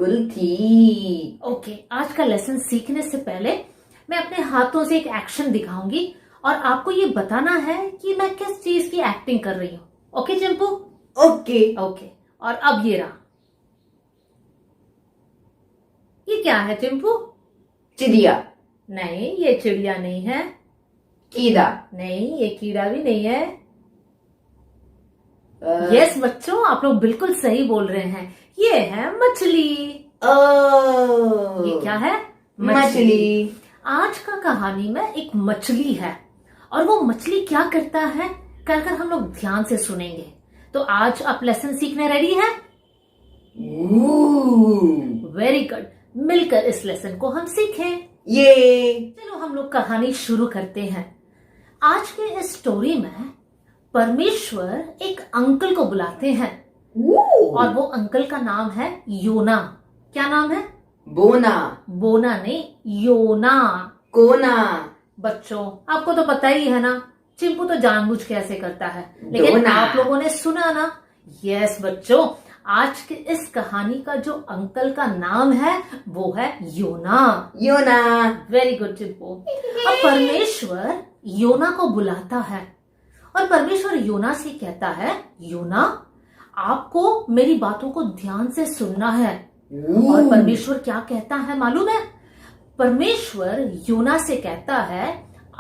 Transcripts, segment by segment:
बिल्कुल ठीक। ओके, आज का लेसन सीखने से पहले मैं अपने हाथों से एक एक्शन दिखाऊंगी और आपको ये बताना है कि मैं किस चीज की एक्टिंग कर रही हूँ। ओके चिंपू? ओके। ओके, और अब ये रहा। ये क्या है चिंपू? चिड़िया। नहीं, ये चिड़िया नहीं है। कीड़ा। नहीं, ये कीड़ा भी नहीं है। यस बच्चों, आप लोग बिल्कुल सही बोल रहे हैं। ये है मछली। ये क्या है? मछली। आज का कहानी में एक मछली है और वो मछली क्या करता है कर हम लोग ध्यान से सुनेंगे। तो आज आप लेसन सीखने रेडी हैं? वेरी गुड, मिलकर इस लेसन को हम सीखें। ये चलो हम लोग कहानी शुरू करते हैं। आज के इस स्टोरी में परमेश्वर एक अंकल को बुलाते हैं और वो अंकल का नाम है योना। क्या नाम है? बोना। बोना नहीं, योना। कोना। बच्चों आपको तो पता ही है ना, चिंपू तो जानबूझ के ऐसे करता है, लेकिन दोना। आप लोगों ने सुना ना। यस बच्चों, आज के इस कहानी का जो अंकल का नाम है वो है योना। योना। Very good Chimpu. अब परमेश्वर योना को बुलाता है और परमेश्वर योना से कहता है, योना आपको मेरी बातों को ध्यान से सुनना है। और परमेश्वर क्या कहता है मालूम है? परमेश्वर योना से कहता है,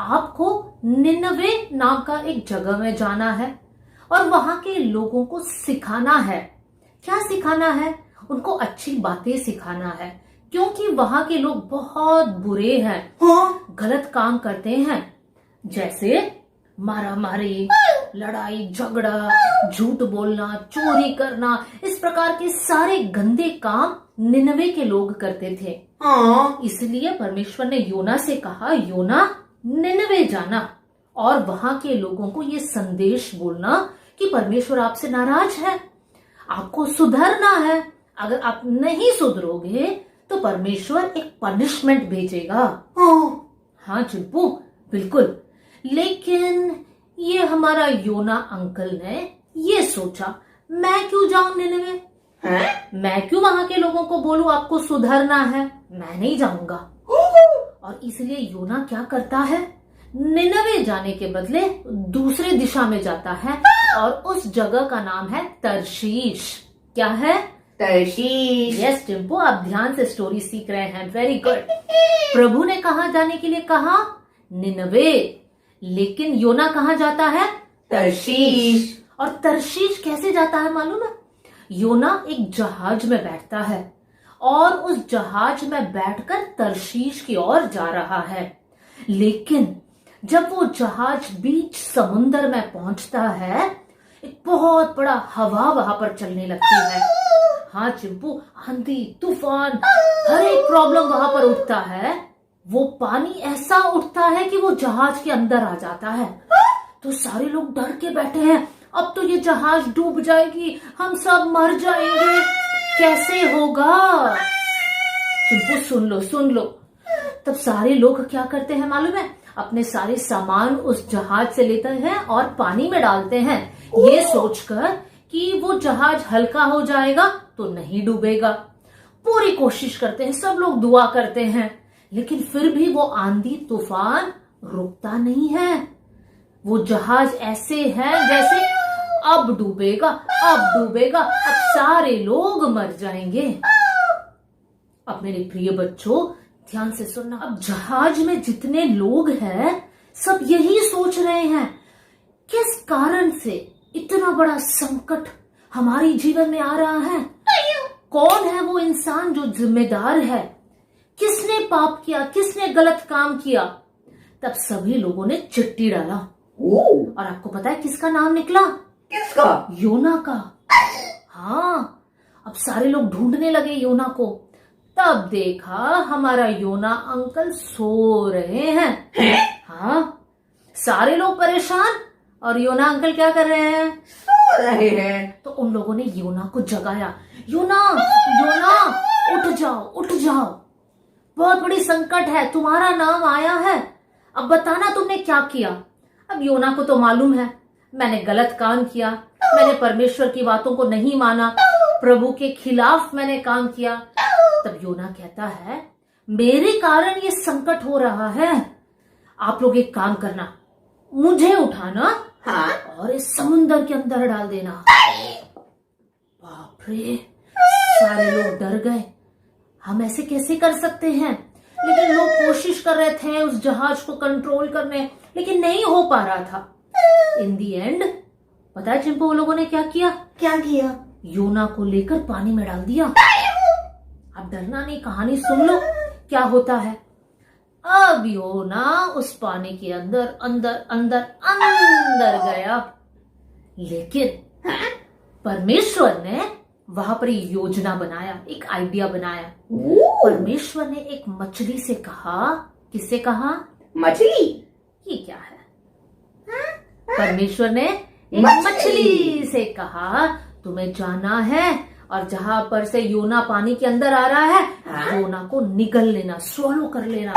आपको निनवे नाम का एक जगह में जाना है और वहां के लोगों को सिखाना है। क्या सिखाना है? उनको अच्छी बातें सिखाना है, क्योंकि वहां के लोग बहुत बुरे हैं। गलत काम करते हैं, जैसे मारा मारी, लड़ाई झगड़ा, झूठ बोलना, चोरी करना, इस प्रकार के सारे गंदे काम निनवे के लोग करते थे। इसलिए परमेश्वर ने योना से कहा, योना निनवे जाना और वहां के लोगों को ये संदेश बोलना कि परमेश्वर आपसे नाराज है, आपको सुधरना है। अगर आप नहीं सुधरोगे तो परमेश्वर एक पनिशमेंट भेजेगा। हाँ चिंपू, बिल्कुल। लेकिन ये हमारा योना अंकल ने ये सोचा, मैं क्यों जाऊं निनवे? मैं क्यों वहां के लोगों को बोलूं आपको सुधरना है? मैं नहीं जाऊंगा। और इसलिए योना क्या करता है? निनवे जाने के बदले दूसरे दिशा में जाता है और उस जगह का नाम है तर्शीश। क्या है? तर्शीश। यस चिंपू, आप ध्यान से स्टोरी सीख रहे हैं। Very good. प्रभु ने कहाँ जाने के लिए कहा? निनवे। लेकिन योना कहाँ जाता है? तर्शीश। और तर्शीश कैसे जाता है मालूम है? योना एक जहाज में बैठता है और उस जहाज में बैठकर तर्शीश की ओर जा रहा है। लेकिन जब वो जहाज बीच समुन्दर में पहुंचता है, एक बहुत बड़ा हवा वहां पर चलने लगती है। हाँ चिंपू, आंधी तूफान हर एक प्रॉब्लम वहां पर उठता है। वो पानी ऐसा उठता है कि वो जहाज के अंदर आ जाता है। तो सारे लोग डर के बैठे हैं, अब तो ये जहाज डूब जाएगी, हम सब मर जाएंगे, कैसे होगा? चिंपू सुन लो। तब सारे लोग क्या करते हैं मालूम है? अपने सारे सामान उस जहाज से लेते हैं और पानी में डालते हैं, ये सोचकर कि वो जहाज हल्का हो जाएगा तो नहीं डूबेगा। पूरी कोशिश करते हैं, सब लोग दुआ करते हैं, लेकिन फिर भी वो आंधी तूफान रुकता नहीं है। वो जहाज ऐसे है जैसे अब डूबेगा, अब सारे लोग मर जाएंगे। अब मेरे प्रिय बच्चों ध्यान से सुनना। अब जहाज में जितने लोग हैं सब यही सोच रहे हैं, किस कारण से इतना बड़ा संकट हमारे जीवन में आ रहा है? कौन है वो इंसान जो जिम्मेदार है? किसने पाप किया, किसने गलत काम किया? तब सभी लोगों ने चिट्ठी डाला और आपको पता है किसका नाम निकला? किसका? योना का। हाँ, अब सारे लोग ढूंढने लगे योना को। तब देखा हमारा योना अंकल सो रहे हैं। हाँ, सारे लोग परेशान और योना अंकल क्या कर रहे हैं? सो रहे हैं। तो उन लोगों ने योना को जगाया, योना उठ जाओ, बहुत बड़ी संकट है, तुम्हारा नाम आया है, अब बताना तुमने क्या किया। अब योना को तो मालूम है, मैंने गलत काम किया, मैंने परमेश्वर की बातों को नहीं माना, प्रभु के खिलाफ मैंने काम किया, तब योना कहता है, मेरे कारण ये संकट हो रहा है। आप लोग एक काम करना, मुझे उठाना हाँ। और इस समुंदर के अंदर डाल देना। बाप रे, सारे लोग डर गए। हम ऐसे कैसे कर सकते हैं? लेकिन लोग कोशिश कर रहे थे उस जहाज को कंट्रोल करने, लेकिन नहीं हो पा रहा था। इन दी एंड पता है चिंपू, वो लोगों ने क्या किया? क्या किया? योना को लेकर पानी में डाल दिया। अब डरना नहीं, कहानी सुन लो क्या होता है। अब योना उस पानी के अंदर अंदर अंदर अंदर गया, लेकिन परमेश्वर ने वहां पर योजना बनाया, एक आइडिया बनाया। परमेश्वर ने एक मछली से कहा, किससे कहा? मछली। ये क्या है? परमेश्वर ने एक मछली से कहा, तुम्हें जाना है और जहां पर से योना पानी के अंदर आ रहा है, योना को निगल लेना, स्वॉलो कर लेना।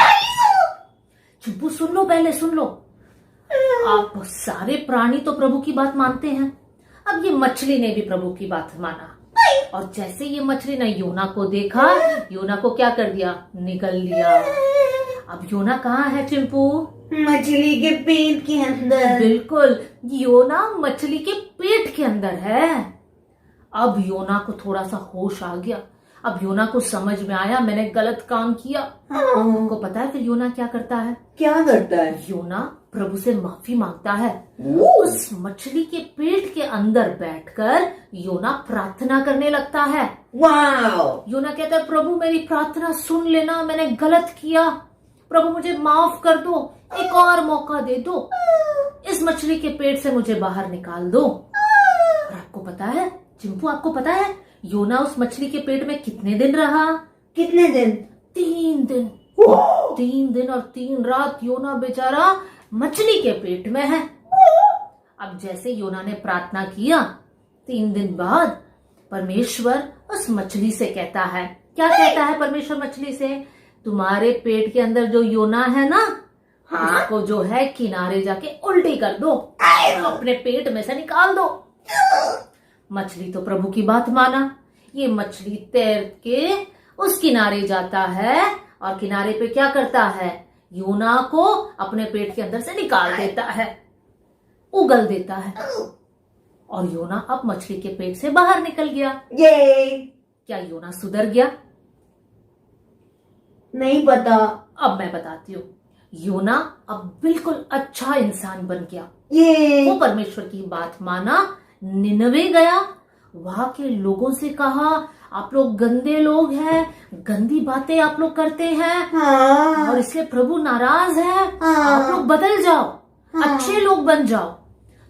चिंपू सुन लो, पहले सुन लो। आप सारे प्राणी तो प्रभु की बात मानते हैं। अब ये मछली ने भी प्रभु की बात माना, और जैसे ये मछली ने योना को देखा, योना को क्या कर दिया? निगल लिया। अब योना कहाँ है चिंपू? मछली के पेट के अंदर। बिल्कुल, योना मछली के पेट के अंदर है। अब योना को थोड़ा सा होश आ गया। अब योना को समझ में आया, मैंने गलत काम किया। आपको पता है फिर योना क्या करता है? क्या करता है? योना प्रभु से माफी मांगता है। उस मछली के पेट के अंदर बैठकर योना प्रार्थना करने लगता है। वाव! योना कहता है, प्रभु मेरी प्रार्थना सुन लेना, मैंने गलत किया, प्रभु मुझे माफ कर दो, एक और मौका दे दो, इस मछली के पेट से मुझे बाहर निकाल दो। और आपको पता है चिंपू, आपको पता है योना उस मछली के पेट में कितने दिन रहा? कितने दिन? 3 दिन। 3 दिन और 3 रात योना बेचारा मछली के पेट में है। अब जैसे योना ने प्रार्थना किया, 3 दिन बाद परमेश्वर उस मछली से कहता है, क्या कहता है परमेश्वर मछली से? तुम्हारे पेट के अंदर जो योना है ना, उसको जो है किनारे जाके उल्टी कर दो, अपने पेट में से निकाल दो। मछली तो प्रभु की बात माना। ये मछली तैर के उस किनारे जाता है और किनारे पे क्या करता है? योना को अपने पेट के अंदर से निकाल देता है, उगल देता है, और योना अब मछली के पेट से बाहर निकल गया। ये क्या योना सुधर गया? नहीं पता। अब मैं बताती हूँ। योना अब बिल्कुल अच्छा इंसान बन गया। ये वो परमेश्वर की बात माना, निनवे गया, वहां के लोगों से कहा, आप लोग गंदे लोग हैं, गंदी बातें आप लोग करते हैं, हाँ। और इसलिए प्रभु नाराज है, हाँ। आप लोग बदल जाओ, हाँ। अच्छे लोग बन जाओ।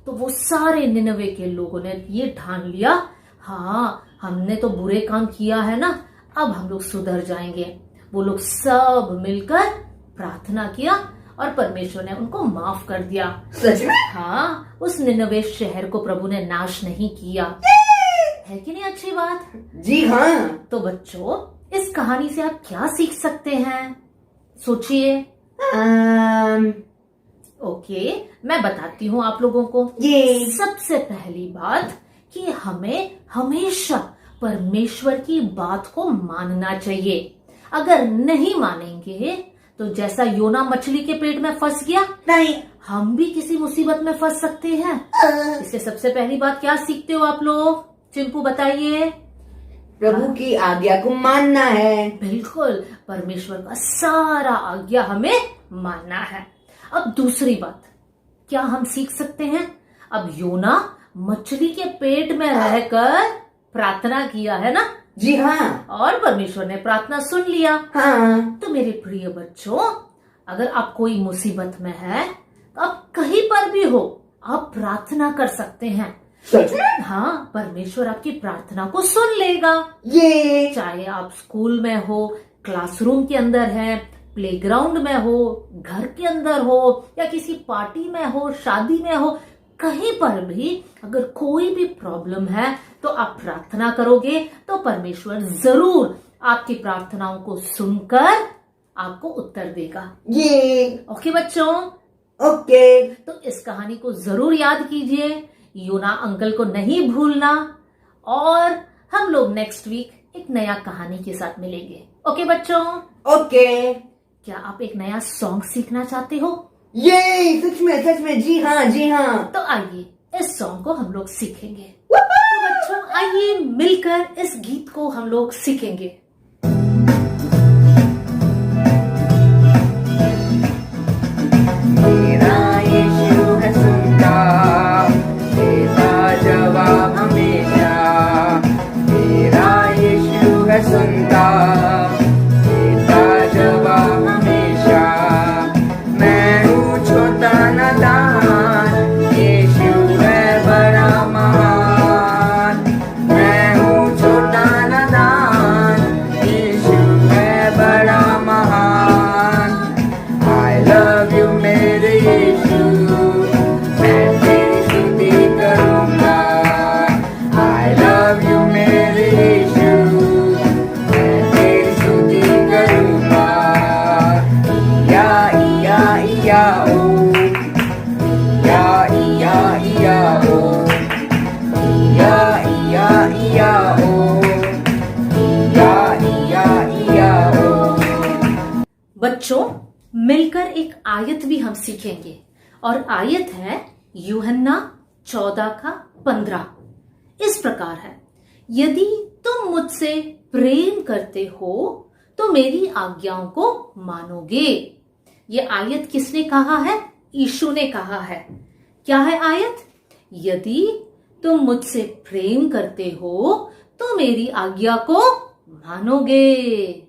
तो वो सारे निनवे के लोगों ने ये ठान लिया, हाँ हमने तो बुरे काम किया है ना, अब हम लोग सुधर जाएंगे। वो लोग सब मिलकर प्रार्थना किया और परमेश्वर ने उनको माफ कर दिया। सच में? हाँ, उस निनवे शहर को प्रभु ने नाश नहीं किया। है कि नहीं अच्छी बात? जी हाँ। तो बच्चों, इस कहानी से आप क्या सीख सकते हैं? सोचिए। ओके, मैं बताती हूँ आप लोगों को। ये सबसे पहली बात कि हमें हमेशा परमेश्वर की बात को मानना चाहिए। अगर नहीं मानेंगे तो जैसा योना मछली के पेट में फंस गया, नहीं, हम भी किसी मुसीबत में फंस सकते हैं। इससे सबसे पहली बात क्या सीखते हो आप लोग? चिंपू बताइए। प्रभु की आज्ञा को मानना है। बिल्कुल, परमेश्वर का सारा आज्ञा हमें मानना है। अब दूसरी बात क्या हम सीख सकते हैं? अब योना मछली के पेट में रहकर प्रार्थना किया है ना? जी हाँ। और परमेश्वर ने प्रार्थना सुन लिया। हाँ। तो मेरे प्रिय बच्चों, अगर आप कोई मुसीबत में है, तो आप कहीं पर भी हो, आप प्रार्थना कर सकते हैं। सच में? हाँ, परमेश्वर आपकी प्रार्थना को सुन लेगा। ये चाहे आप स्कूल में हो, क्लासरूम के अंदर है, प्लेग्राउंड में हो, घर के अंदर हो, या किसी पार्टी में हो, शादी में हो, कहीं पर भी अगर कोई भी प्रॉब्लम है तो आप प्रार्थना करोगे तो परमेश्वर जरूर आपकी प्रार्थनाओं को सुनकर आपको उत्तर देगा। ये ओके बच्चों? ओके। तो इस कहानी को जरूर याद कीजिए, योना अंकल को नहीं भूलना, और हम लोग नेक्स्ट वीक एक नया कहानी के साथ मिलेंगे। ओके बच्चों, ओके। क्या आप एक नया सॉन्ग सीखना चाहते हो? ये सच में जी हाँ जी हाँ। तो आइए इस सॉन्ग को हम लोग सीखेंगे। तो बच्चों आइए मिलकर इस गीत को हम लोग सीखेंगे। मेरा यीशु है सुनता, देता जवाब हमेशा। मेरा यीशु है सुनता, देता जवाब हमेशा। मैं हूँ छोटा नादान, यीशु है बड़ा महान। मैं हूँ छोटा नादान, यीशु है बड़ा महान। I love you मेरे यीशु, मैं तेरी स्तुति करूँगा। I love you मेरे यीशु, मैं तेरी स्तुति करूँगा। इया इया इया ओ, इया इया इया ओ, इया इया इया ओ, इया इया इया ओ। बच्चों मिलकर एक आयत भी हम सीखेंगे और आयत है यूहन्ना 14:15। इस प्रकार है, यदि तुम मुझसे प्रेम करते हो तो मेरी आज्ञाओं को मानोगे। ये आयत किसने कहा है? यीशु ने कहा है। क्या है आयत? यदि तुम मुझसे प्रेम करते हो तो मेरी आज्ञा को मानोगे।